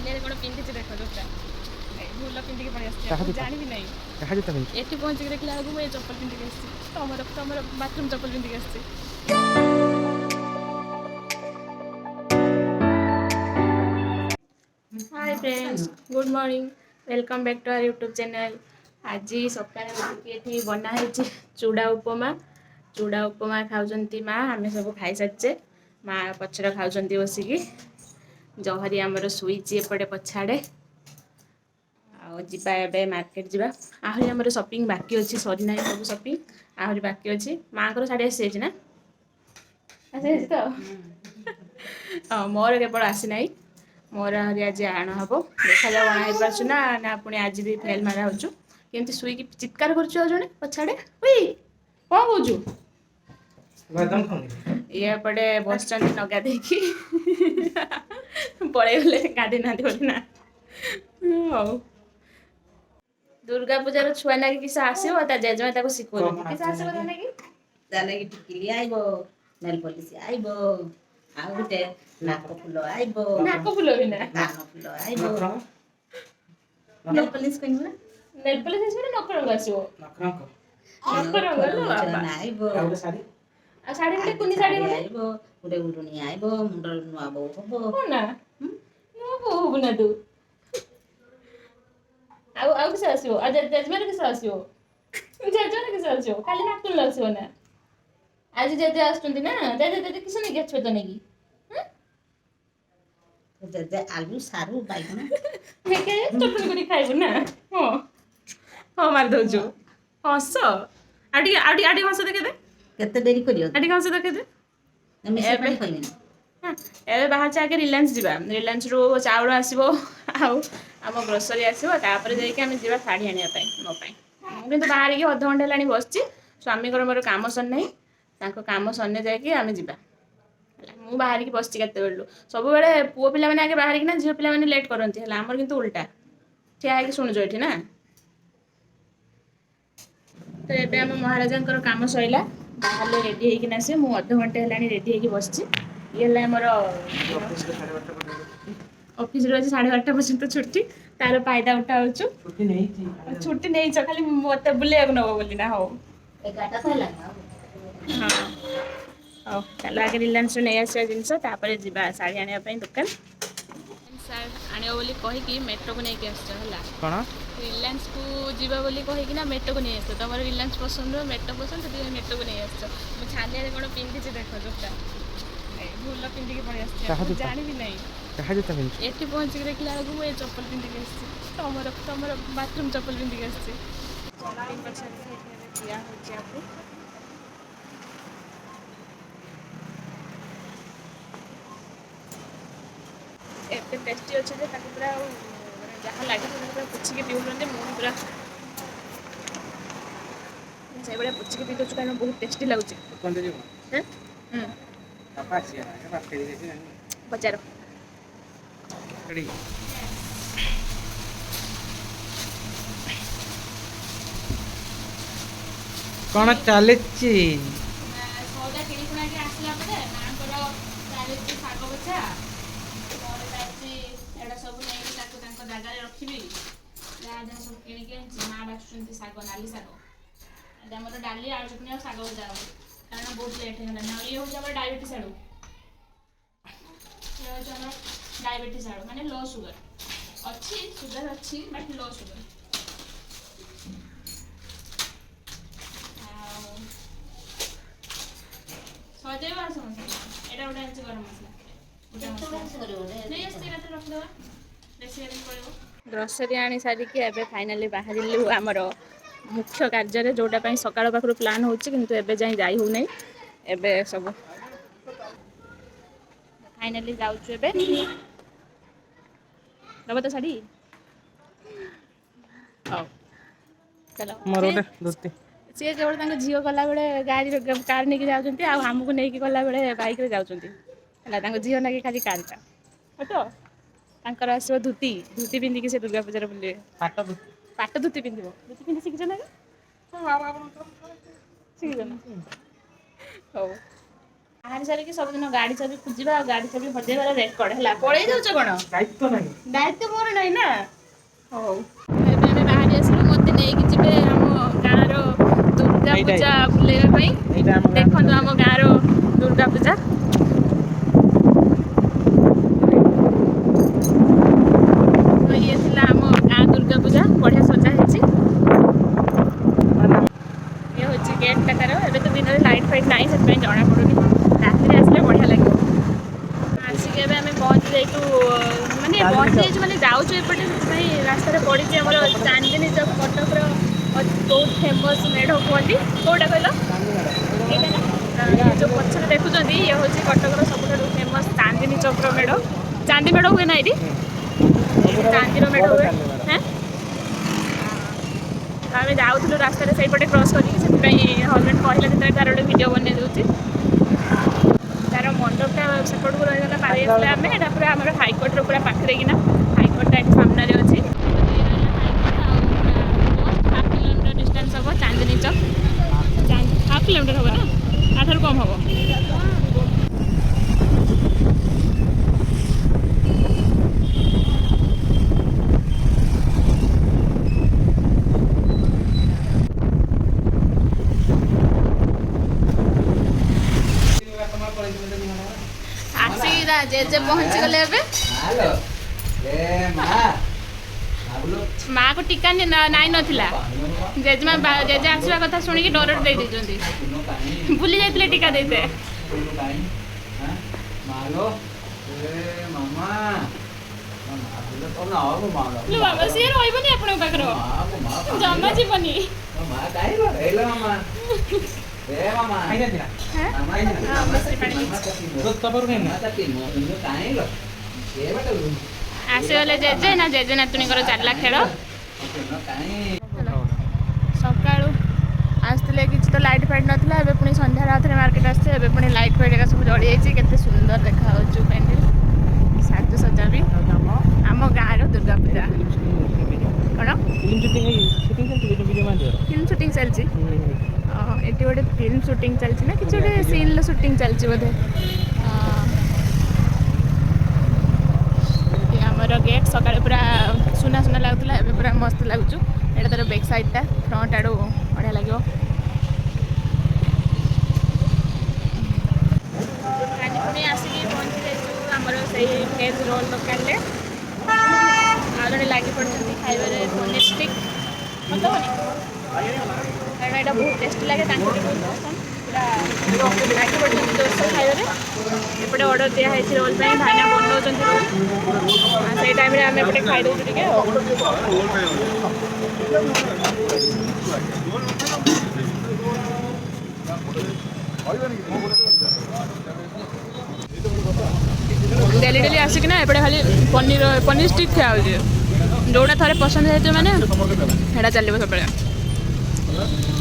ଛାନିଆରେ କ'ଣ ପିନ୍ଧିଛି ଦେଖ ଜୋତା ଭଲ ପିନ୍ଧିକି ପଳେଇ ଆସିଛି ଜାଣିବି ନାହିଁ ଏଠି ପହଞ୍ଚିକି ଦେଖିଲା ବେଳକୁ ମୁଁ ଏ ଚପଲ ପିନ୍ଧିକି ଆସିଛି ତମର ବାଥରୁମ୍ ଚପଲ ପିନ୍ଧିକି ଆସିଛି। Hi friends good morning welcome back to our YouTube channel. आज सकाଳେ उठिକି बना है चूड़ा उपमा खाऊंती माँ आम सब खाई सारिचे माँ पचर खाऊंट बसिकी जहरी आमर शुईची एपटे पछाड़े आवा मार्केट जावा आहरी आमर शॉपिंग बाकी अच्छी सरी ना सब शॉपिंग आहरी बाकी अच्छी माँ को शाढ़ी आसी ना आसी तो हाँ मोर केवल आसी ना मोर आहरी आज आण हम देखा जाऊ अणा पार्छु ना ना पुणी आज भी फेल मारा होचु केमती शुईकी चित्कार करछु जणे पछाड़े हुई कौन कहूचु ये पड़े बस नगा देखी पड़े गले गाधी ना बोली ना हौ दुर्गा पूजार छुआ ना किस आसो जेजमा शिखो किस आसो टिकिली आइबो नेल पॉलिश आइबो आउ गुटे नाक फुल आइबो नाक फुल भी ना कान फुल आइबो नेल पॉलिश कोइन ना नेल पॉलिश आसो नक रंग आसो नक रंग लो बाबा आइबो आ साड़ी गुटे कुनी साड़ी आइबो गुटे उडुनी आइबो मुंडर नुआ बो हबो कोना नुआ बो हबो ना तू आउ किस आसो आ जेजमा किस आसो जेजमा किस आसो खाली नाक फुल आसो ना आज जेजे आछुंती ना जेजे किस नहीं गेछ तो नेकी जेजे आलू सारू बाइगण हेके चटनी करी खाइबो ना हां हां मार दउजो हंस आडी हंस देखे दे केते देरी करियो आडी हंस देखे दे मिसे पानी कइने हां एबे बाहर जाके रिलायंस जीवा रिलायंस रो चाउल आसीबो आउ आम ग्रोसरी आसीबो तापर जाइके हम जीवा साड़ी आनिया पई मो पई मु किंतु बाहर के आधा घंटा लानी बसची स्वामी को मोर काम सन नहीं तांको काम सन्ने जाइके आम जीवा मु बाहर की बसची केते बेलु सब बेले पुओ पिला माने आगे बाहर की ना झियो पिला माने लेट करंती हला हमर किंतु उल्टा ठिया है कि सुन जो एठी ना तो एबे हम महाराजांकर काम सइला बाहर रेडी है कि ना से मु आधा घंटे हलानी रेडी है कि बसची ये हला हमर ऑफिस रो 12:30 पर्यंत छुट्टी तार फायदा उठाउछु छुट्टी नहीं छ खाली मते बुले न बोली ना हो 11टा थला हां ओ चलो आगे रिलायंस नहीं आसिया जिनस तापर जीवा साड़ी आनिया पई दुकान साड़ी आनियो बोली कहि कि मेट्रो को नहीं के आछो हला कोन रिलायंस को जीवा बोली कहि कि ना मेट्रो को नहीं आछो तमर रिलायंस पसंद हो मेट्रो पसंद तो मेट्रो को नहीं आछो मु छानिया रे कोन पिंदी छी देखो जोटा भूल पिंदी के पड़े आछे जानि भी नहीं कहा जता पिंदी एठी पहुंच के देखला बेलू मु ए चप्पल पिंदी के आछी तमर बाथरूम चप्पल पिंदी के आछी चलाइन पछा किया हो छै आपको एते टेस्टी अच्छे जे ताकि पूरा जहाँ लगे पूरा पुछिके पीउछे मुझे पूरा से बड़े पुछिके पी दो कारण बहुत टेस्टी लगुच पचार कौन चली सौदा किणुणा के आसला परे माँ को चली शाग बचा एटा सब नहीं जगह रखी जहाँ जहाँ सब किणिक माँ बाछुंट शाग नाली शाग आम डाली आलू चटनी और शाग भजा कारण बहुत लेट हो गला ये हूँ डायबिटीज आड़ू ये हूँ डायबिटीज आड़ू माने लो सुगर अच्छी सुगर अच्छी बट लो सुगर सजेवा समस्या एटा गोटे अच्छी गरम मसला ग्रोसरी आनी सारिकी एबे फाइनली बाहर आमर मुख्य कार्य जोटा सकाळ पाखरु प्लान होची किंतु एबे जाई जाई हो नहीं एबे सब फाइनली जाउछु एबे लबो तो साड़ी ओ चलो मोर गोटे धोती सी केवल झील गला बेले गाड़ी कार नहीं जाऊँच आमको नहीं गला बेले बाइक रे जाऊँच झील ना खाली कारटा तो तांकर आसो धुती धुती पिंधिकी से दुर्गा पूजा बुले पाट धुती पिंधिबो धुती पिंधि शिखिछ ना शिखिछ ना हो ବାହାରି ସାରିକି ସବୁଦିନ ଗାଡ଼ି ଚାବି ଖୋଜିବା ଆଉ ଗାଡ଼ି ଚାବି ହଜେଇବାର ରେକର୍ଡ ହେଲା। ପଳେଇ ଯାଉଛ କ'ଣ? ଦାୟିତ୍ୱ ନାହିଁ। ଦାୟିତ୍ୱ ମୋର ନାହିଁ ନା। ହଉ ଏବେ ଆମେ ବାହାରି ଆସିଲୁ। ମୋତେ ନେଇକି ଯିବେ ଆମ ଗାଁର ଦୁର୍ଗା ପୂଜା ବୁଲେଇବା ପାଇଁ। ଦେଖନ୍ତୁ ଆମ ଗାଁର ଦୁର୍ଗା ପୂଜା। ଇଏ ଥିଲା ଆମ ଗାଁ ଦୁର୍ଗା ପୂଜା। ବଢ଼ିଆ ସଜା ହେଇଛି। ଇଏ ହେଉଛି ଗେଟ୍ଟା ତାର। ଏବେ ତ ଦିନରେ ଲାଇଟ୍ ଫାଇଟ୍ ନାହିଁ ସେଥିପାଇଁ ଜଣାପଡ଼ୁନି। ରାତିରେ ଆସିଲେ ବଢ଼ିଆ ଲାଗିବ। ଆସିକି ଏବେ ଆମେ ପହଞ୍ଚି ଯାଇଛୁ ମାନେ ପହଞ୍ଚି ଯାଇଛୁ ମାନେ ଯାଉଛୁ ଏପଟେ ସେଥିପାଇଁ ରାସ୍ତାରେ ପଡ଼ିଛି ଆମର ଚାନ୍ଦିନୀ ଚୌକ କଟକର ବହୁତ ଫେମସ୍ ମେଢ଼ କୁହନ୍ତି। କେଉଁଟା କହିଲ? ଏଇଟା ନା? ଇଏ ଯେଉଁ ପଛରେ ଦେଖୁଛନ୍ତି ଇଏ ହେଉଛି କଟକର ସବୁଠାରୁ ଫେମସ୍ ଚାନ୍ଦିନୀ ଚୌକର ମେଢ଼। ଚାନ୍ଦି ମେଢ଼ ହୁଏ ନା ଏଇଠି? ଚାନ୍ଦିର ମେଢ଼ ହୁଏ। ହେଁ ଆମେ ଯାଉଥିଲୁ ରାସ୍ତାରେ ସେଇପଟେ କ୍ରସ୍ କରିକି ସେଥିପାଇଁ ହଜବେଣ୍ଡ କହିଲେ ଯେତେବେଳେ ତାର ଗୋଟେ ଭିଡ଼ିଓ ବନେଇ ଦେଉଛି। ତାର ମଣ୍ଡପଟା ସେପଟକୁ ରହିଗଲା ପାରି ଆସିଲେ ଆମେ ଏଇଟା ପୁରା ଆମର ହାଇକୋର୍ଟର ପୁରା ପାଖରେ କିନା ହାଇକୋର୍ଟଟା ଏଠି ସାମ୍ନାରେ ଅଛି। ହାଫ୍ କିଲୋମିଟର ଡିଷ୍ଟାନ୍ସ ହେବ ଚାନ୍ଦିନୀ ଚୌକ। ହାଫ୍ କିଲୋମିଟର ହେବ ନା ତାଠାରୁ କମ୍ ହେବ। ଆସିକି ଜେଜେ ପହଞ୍ଚିଗଲେ ଏବେ। ମାଆକୁ ଟୀକା ନାଇଁ ନଥିଲା। ଜେଜେମା ଜେଜେ ଆସିବା କଥା ଶୁଣିକି ଡରରେ ଦେଇ ଦେଇଛନ୍ତି। ଭୁଲି ଯାଇଥିଲେ ଟୀକା ଦେଇତେ। ବାବା ସିଏ ରହିବନି ଆପଣଙ୍କ ପାଖରେ ଜମା ଯିବନି। ଆସିଗଲେ ଜେଜେ ନା ଜେଜେ ନାତୁଣୀଙ୍କର ଚାଲିଲା ଖେଳ। ସକାଳୁ ଆସିଥିଲେ କିଛି ତ ଲାଇଟ୍ ଫାଇଟ୍ ନଥିଲା। ଏବେ ପୁଣି ସନ୍ଧ୍ୟାରେ ଆଉଥରେ ମାର୍କେଟ ଆସିছে। ଏବେ ପୁଣି ଲାଇଟ୍ ଫାଇଟ୍ ଏକା ସବୁ ଜଳିଯାଇଛି। କେତେ ସୁନ୍ଦର ଦେଖାଯାଉଛି ପ୍ୟାଣ୍ଡେଲ ସାଜସଜ୍ଜା ବି। ଆମ ଗାଁର ଦୁର୍ଗା ପୂଜା। କ'ଣ ଫିଲ୍ମ ସୁଟିଂ ଚାଲିଛି? ଏଠି ଗୋଟେ ଫିଲ୍ମ ସୁଟିଂ ଚାଲିଛି ନା କିଛି ଗୋଟେ ସିନ୍ର ସୁଟିଂ ଚାଲିଛି ବୋଧେ। ଆମର ଗେଟ୍ ସକାଳେ ପୁରା ସୁନା ସୁନା ଲାଗୁଥିଲା ଏବେ ପୁରା ମସ୍ତ ଲାଗୁଛୁ। ଏଇଟା ତାର ବ୍ୟାକ୍ ସାଇଡ଼୍ଟା ଫ୍ରଣ୍ଟ ଆଡ଼ୁ ବଢ଼ିଆ ଲାଗିବ। ଆଜି ପୁଣି ଆସିକି ପହଞ୍ଚି ଯାଇଛୁ ଆମର ସେଇ ଭେଜ୍ ରୋଲ୍ ଦୋକାନରେ। ଆଉ ଜଣେ ଲାଗି ପଡ଼ିଛନ୍ତି ଖାଇବାରେ ପନିର ଷ୍ଟିକ୍। ମୋତେ ହେବନି କାରଣ ଏଇଟା ବହୁତ ଟେଷ୍ଟି ଲାଗେ। ତାଙ୍କୁ ବି ବହୁତ ପସନ୍ଦ। ପୁରା ଲାଗି ପଡ଼ିଛନ୍ତି ଜୋରସୋର ଖାଇବାରେ। ଏପଟେ ଅର୍ଡ଼ର ଦିଆହେଇଛି ରୋଲ୍ ପାଇଁ। ଭାଇନା ବନାଉଛନ୍ତି ରୋଲ୍। ସେଇ ଟାଇମ୍ରେ ଆମେ ଏପଟେ ଖାଇଦେଉଛୁ ଟିକେ ଆଉ। ଡେଲି ଡେଲି ଆସିକିନା ଏପଟେ ଖାଲି ପନିର ଷ୍ଟିକ୍ ଖିଆ ହେଉଛି। ଯେଉଁଟା ଥରେ ପସନ୍ଦ ହେଇଥିବ ମାନେ ସେଇଟା ଚାଲିବ ସବୁବେଳେ।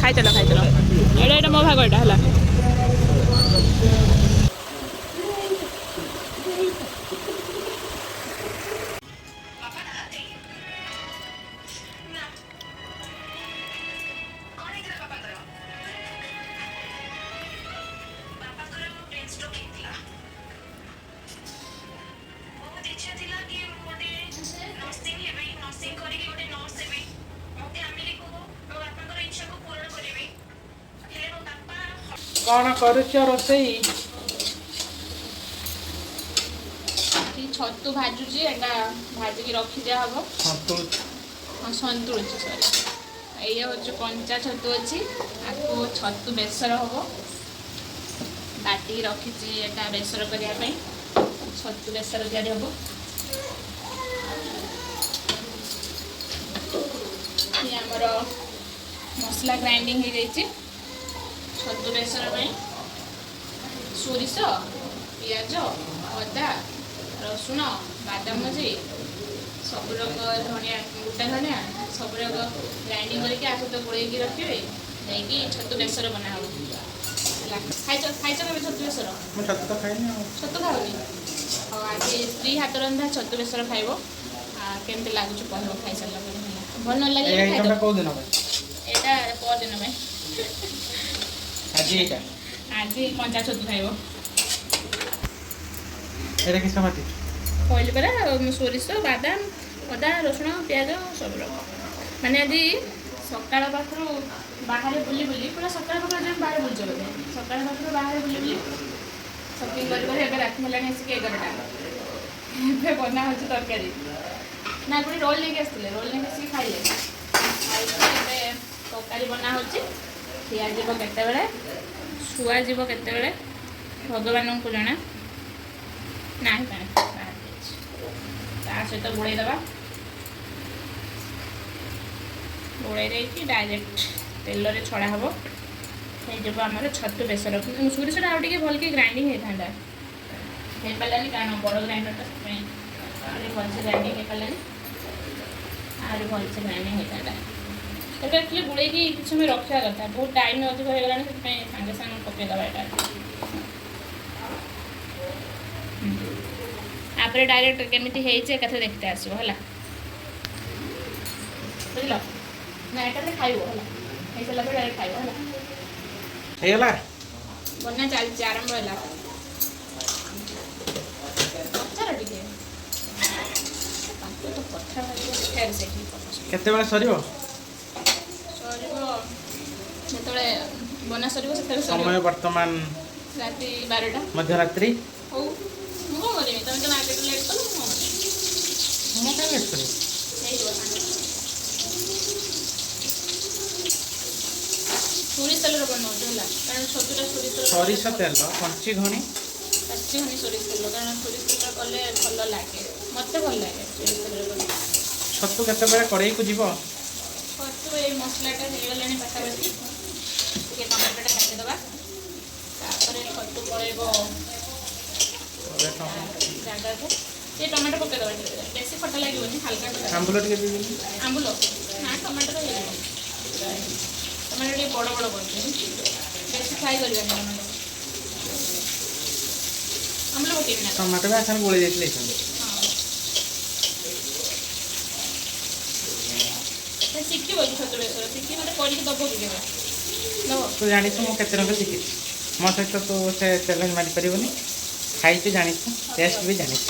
ଖାଇଚାଲ ଏଇଟା ମୋ ଭାଗ ଏଇଟା ହେଲା। କ'ଣ କରୁଛ ରୋଷେଇ? ଛତୁ ଭାଜୁଛି। ଏଇଟା ଭାଜିକି ରଖିଦିଆ ହେବ। ସନ୍ତୁଳୁଛି ସରି। ଏଇଆ ହେଉଛି କଞ୍ଚା ଛତୁ ଅଛି। ଆକୁ ଛତୁ ବେସର ହେବ। ବାଟିକି ରଖିଛି ଏଇଟା ବେସର କରିବା ପାଇଁ। ଛତୁ ବେସର ତିଆରି ହେବ। ଆମର ମସଲା ଗ୍ରାଇଣ୍ଡିଙ୍ଗ ହେଇଯାଇଛି ଛତୁ ବେସର ପାଇଁ। ସୋରିଷ, ପିଆଜ, ଅଦା, ରସୁଣ, ବାଦାମ ମଞ୍ଜି, ସବୁ ରକ ଧନିଆ, ଗୋଟା ଧନିଆ ସବୁ ରକ ଗ୍ରାଇଣ୍ଡିଙ୍ଗ କରିକି ଆ ସହିତ ଗୋଳେଇକି ରଖିବେ। ଯାଇକି ଛତୁ ବେସର ବନା ହେବ ହେଲା। ଖାଇଛ କେବେ ଛତୁ ବେସର? ମୁଁ ଛତୁ ତ ଖାଇନି ଆଉ। ଛତୁ ଖାଉନି? ଆଉ ଆଜି ସ୍ତ୍ରୀ ହାତ ରନ୍ଧା ଛତୁ ବେସର ଖାଇବ। କେମିତି ଲାଗୁଛି କହିବ ଖାଇସାରିଲା ପରେ ହେଲା। ଭଲ ନ ଲାଗିଲେ ଖାଇଦେବ। କୋଉଦିନ ପାଇଁ? ଏଇଟା ପରଦିନ ପାଇଁ। ଆଜି ଏଇଟା? ଆଜି କଞ୍ଚା ଛତୁ ଖାଇବ। এটা কি সমাটি କହିଲି ପରା ସୋରିଷ ବାଦାମ ଅଦା ରସୁଣ ପିଆଜ ସବୁ ରକ ମାନେ ଆଜି ସକାଳ ପାଖରୁ ବାହାରେ ବୁଲି ବୁଲି ପୁରା ସକାଳ ପାଖରୁ ଆଜି ବାହାରେ ବୁଲୁଛ ବୋଧେ ସକାଳ ପାଖରୁ ବାହାରେ ବୁଲି ବୁଲି ସପିଂ କରି କରି ଏବେ ରାତି ହେଲାଣି ଆସିକି 11ଟା ଏବେ ବନା ହେଉଛି ତରକାରୀ ନା ପୁଣି ରୋଲ୍ ନେଇକି ଆସିଥିଲେ ରୋଲ୍ ନେଇକି ଆସିକି ଖାଇଲେ ଖାଇକି ଏବେ ତରକାରୀ ବନା ହେଉଛି ଖିଆ ଯିବ କେତେବେଳେ ଛୁଆ ଯିବ କେତେବେଳେ ଭଗବାନଙ୍କୁ ଜଣା ନାହିଁ ପାଣି ତା ସହିତ ଗୋଳେଇ ଦେବା ଗୋଳେଇ ଦେଇକି ଡାଇରେକ୍ଟ ତେଲରେ ଛଡ଼ା ହେବ ହେଇଯିବ ଆମର ଛତୁ ବେସର ସୋରିଷଟା ଆଉ ଟିକେ ଭଲକି ଗ୍ରାଇଣ୍ଡିଙ୍ଗ ହେଇଥାନ୍ତା ହେଇପାରିଲାନି କାରଣ ବଡ଼ ଗ୍ରାଇଣ୍ଡରଟା ସେଥିପାଇଁ ଆହୁରି ଭଲସେ ଗ୍ରାଇଣ୍ଡିଙ୍ଗ ହେଇପାରିଲାନି ଆହୁରି ଭଲସେ ଗ୍ରାଇଣ୍ଡିଙ୍ଗ ହେଇଥାନ୍ତା ଏବେ ଆକ୍ଚୁଆଲି ଗୋଳେଇକି କିଛି ସମୟ ରଖିବା କଥା ବହୁତ ଟାଇମ୍ ଅଧିକ ହେଇଗଲାଣି ସେଥିପାଇଁ ସାଙ୍ଗେ ସାଙ୍ଗେ ପକାଇଦେବା ଏଇଟା ତାପରେ ଡାଇରେକ୍ଟ କେମିତି ହେଇଛି ଏକାଥରେ ଦେଖତେ ଆସିବ ହେଲା ବୁଝିଲ ନା ଏକାଥରେ ଖାଇବ ହେଲା ହେଇସାରିଲା ପରେ ଡାଇରେକ୍ଟ ଖାଇବ ହେଲା ହେଇଗଲା ବନା ଚାଲିଛି ଆରମ୍ଭ ହେଲା ପଚାର ଟିକେ କଥା ସେଠି କେତେବେଳେ ସରିବ ସରିବ ଯେତେବେଳେ ବନା ସରିବ ସେତେବେଳେ ସମୟ ବର୍ତ୍ତମାନ ରାତି 12ଟା ମଧ୍ୟରାତ୍ରି ହଉ ମୁଁ କ'ଣ କରିବି ତମେ ତ ମାର୍କେଟ ଲେଟ୍ କଲ ମୁଁ କ'ଣ କରିବି ମୁଁ କାଇଁ ଲେଟ୍ କରିବି ହେଇଯିବ ସାଙ୍ଗେ ସୋରିଷ ତେଲରେ ବନାଉଛୁ ହେଲା କାରଣ ଛତୁଟା ସୋରିଷ ତେଲ କଞ୍ଚି ଘଣି ସୋରିଷ ତେଲ କାରଣ ସୋରିଷ ତେଲ କଲେ ଭଲ ଲାଗେ ମୋତେ ଭଲ ଲାଗେ ସୋରିଷ ତେଲରେ କଲେ ଛତୁ କେତେବେଳେ କଡ଼େଇକୁ ଯିବ ଛତୁ ଏଇ ମସଲାଟା ହେଇଗଲାଣି ପାଖାପାଖି ଟିକେ ଟମାଟୋଟା କାଟିଦେବା ତାପରେ ଛତୁ ପଳେଇବ ଜାଗାକୁ ଟିକେ ଟମାଟୋ ପକାଇଦେବା ଟିକେ ବେଶୀ ଖଟା ଲାଗିବନି ହାଲକା ଆମ୍ବୁଲ ଟିକେ ଦେଇଦେବି ଆମ୍ବୁଲ ନା ଟମାଟୋ ହେଇଯିବ ଟମାଟୋ ଟିକେ ବଡ଼ ବଡ଼ କରୁଛି ବେଶୀ ଫ୍ରାଏ କରିବାନି ଟମାଟୋ ଆମ୍ବୁଲ ପକେଇବି ନା ଟମାଟୋ ବି ଆସାନ ଗୋଳେଇ ଦେଇଥିଲେ ଶିଖିବ କି ଛତୁ ବେସର ଶିଖି ମୋତେ କରିକି ଦେବ କି କେବେ ଦେବ ତୁ ଜାଣିଛୁ ମୁଁ କେତେ ରଙ୍ଗ ଶିଖିଛି ମୋ ସହିତ ତୁ ସେ ଚ୍ୟାଲେଞ୍ଜ ମାରିପାରିବୁନି ଖାଇଛୁ ଜାଣିଛୁ ଟେଷ୍ଟ ବି ଜାଣିଛୁ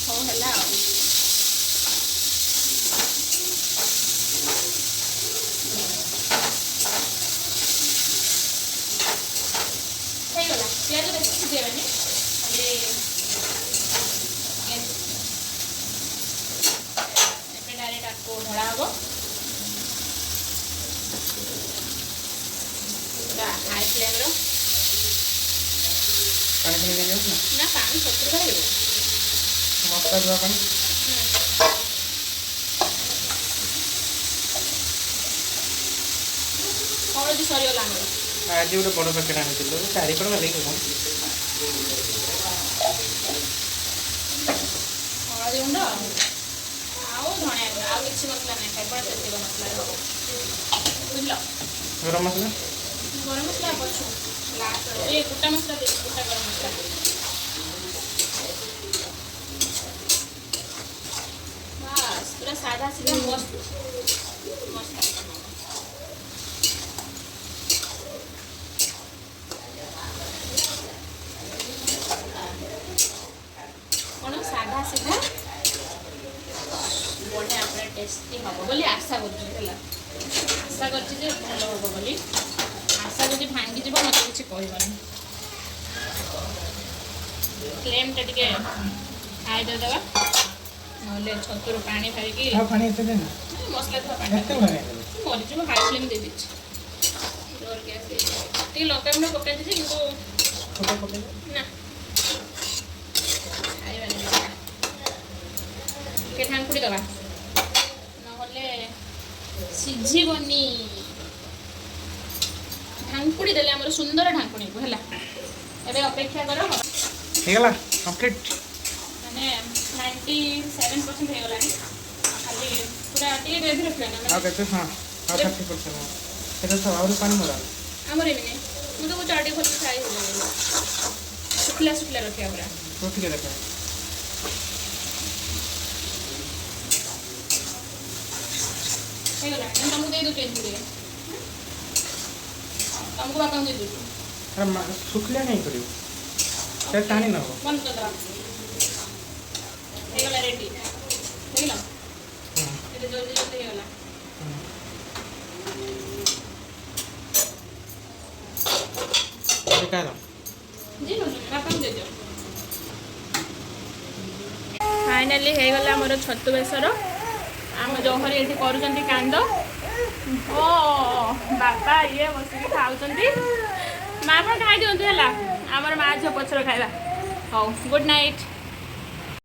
ହଉ ହେଲା ଆଉ ହେଇଗଲା ପିଆଜ ବେଶୀ ସିଝେଇବାନି ଖାଲି ଏବେ ଡାଇରେକ୍ଟ ଆକୁ ଢଳା ହେବ ପୁରା ହାଇ ଫ୍ଲେମ୍ର ପାଣି ପାଣି ଦେଇଯାଉଛି ନା ପାଣି ଛତୁ ଢାଳିବ ମସଲା ଧୁଆ ପାଣି ହଳଦୀ ସରିଗଲା ଆମର ଆଜି ଗୋଟେ ବଡ଼ ପ୍ୟାକେଟ୍ ଆଣିଥିଲୁ 4 କଣ ଗଲେ ହଳଦୀ ଗୁଣ୍ଡ ଆଉ ଧଣିଆ ଗୁଣ୍ଡ ଆଉ କିଛି ମସଲା ନାହିଁ କେବଳ ସେତିକ ମସଲା ହେବ ବୁଝିଲ ଗରମ ମସଲା ପଛୁ ଲାଷ୍ଟ ଏ ଗୋଟା ମସଲା ଦେଇଛି ଗୋଟା ଗରମ ମସଲା ବାସ୍ ପୁରା ସାଧା ସିଧା ମସ୍ତ ମସଲା କ'ଣ ସାଧା ସିଧା ବଢ଼ିଆ ପୁରା ଟେଷ୍ଟି ହେବ ବୋଲି ଆଶା କରୁଛି ହେଲା ଆଶା କରୁଛି ଯେ ଭଲ ହେବ ବୋଲି ଆଶା ଯଦି ଭାଙ୍ଗିଯିବ ମୋତେ କିଛି କହିବନି ଫ୍ଲେମ୍ଟା ଟିକେ ହାଇ ଦେଇଦେବା ନହେଲେ ଛତୁରୁ ପାଣି ବାହାରିକି ମସଲା ଥିବା ପାଣି ମରିଯିବ ହାଇ ଫ୍ଲେମ୍ ଦେଇଦେଇଛି ଜୋର ଗ୍ୟାସ୍ ଦେଇଛି ଟିକେ ଲଙ୍କା ଗୁଣ୍ଡ ପକାଇ ଦେଇଛି କିନ୍ତୁ ନା ଖାଇବାନି ଟିକେ ଢାଙ୍କୁଡ଼ି ଦେବା ନହେଲେ ସିଝିବନି ଢାଙ୍କୁଡ଼ି ଦେଲେ ଆମର ସୁନ୍ଦର ଢାଙ୍କୁଣିକୁ ହେଲା ଏବେ ଅପେକ୍ଷା କର ହେଇଗଲା କମ୍ପ୍ଲିଟ୍ ମାନେ 97% ହେଇଗଲାଣି ଖାଲି ପୁରା ଟିକେ ଗ୍ରେଭି ରଖିବା ଆଉ କେତେ ହଁ ଆଉ 30% ସେଟା ତ ଆହୁରି ପାଣି ମରା ଆମର ଏମିତି ମୁଁ ତ ଚାଟି ଭଲ ଖାଇ ଶୁଖିଲା ଶୁଖିଲା ରଖିବା ପୁରା ଟିକେ ଦେଖ ହେଇଗଲାଣି ମୁଁ ତମକୁ ଦେଇ ଦେଉଛି ଟିକେ ତମକୁ ବାପାଙ୍କୁ ଦେଇ ଦେଉଛି ଶୁଖିଲା କାହିଁ କରିବୁ ଟେଷ୍ଟ ଆଣି ନେବ ବନ୍ଦ କରିଦେବା ହେଇଗଲା ରେଡ଼ି ଦେଖିଲ ଏତେ ଜଲ୍ଦି ଜଲ୍ଦି ହେଇଗଲା फाइनाली ହେଇଗଲା ଆମର ଛତୁ ବେସର ଆମ ଜହରି ଏଠି କରୁଛନ୍ତି କାଣ୍ଡ ଓ ବାପା ଇଏ ବସିକି ଖାଉଛନ୍ତି ମା ଆପଣ ଖାଇଦିଅନ୍ତୁ ହେଲା ଆମର ମା ଝିଅ ପଛରେ ଖାଇବା ହଉ ଗୁଡ୍ ନାଇଟ୍